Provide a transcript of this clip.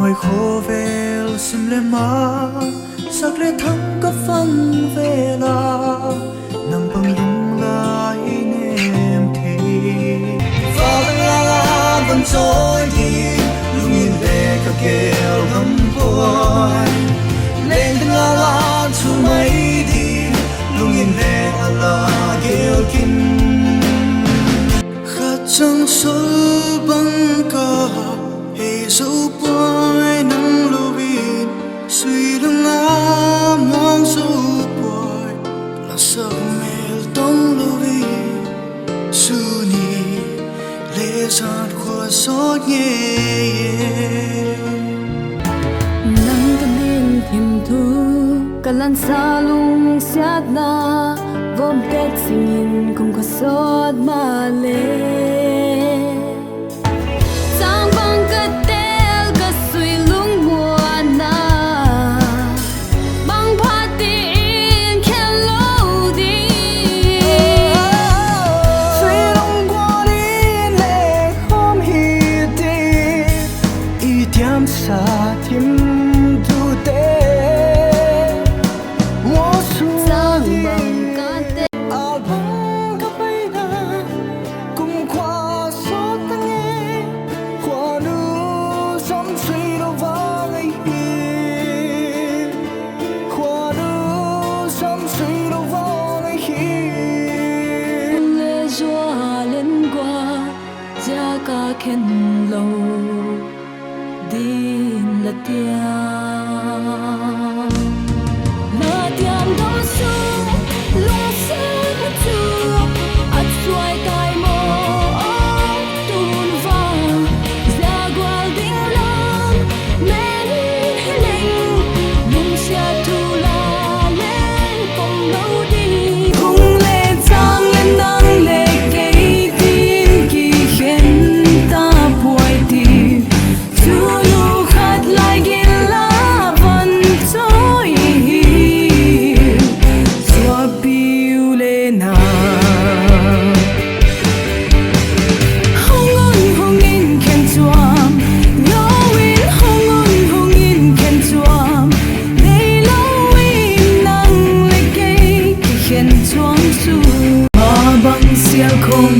ngồi khô về sim lên má sắc lệ thăng cấp phăng về là nằm bằng lung lại em thì và la vẫn trôi đi lúc nhìn về cả kêu ngắm buồn lên từng la chu mấy đi lúc nhìn về là kêu kinh khát chẳng sâu băng cả hay dấu bôi nắng lưu bin suy lưng á mong dấu bôi là sợ mèo tông lưu bin suni lệ giạt qua gió nhẹ nắng tâm điên hiểm thu cả lan xa lung sát na vòng kết sinh in không có sót mà lên sang băng cất tel cất suy lung mùa na băng phát tin khen lâu đi suy lung qua đi lệ không hiểu đi ý tiêm xa tiêm thu tê sang băng cất tel cả khen lâu din là tiang đông su lo sơn chưa ắt xoay tay mò tuôn vàng ra qua đỉnh lăng men linh mùng xa thu la lên cùng lâu đi cùng lên trang lên nắng lệ cây tin kỳ khen ta buổi tìm chú lu khát lại ghiền lá vẫn trôi xóa biu lên à hong in khen chuam ngô in hong in khen chuam đây lâu in nắng lệ cây khen chuam su mà bằng xiang không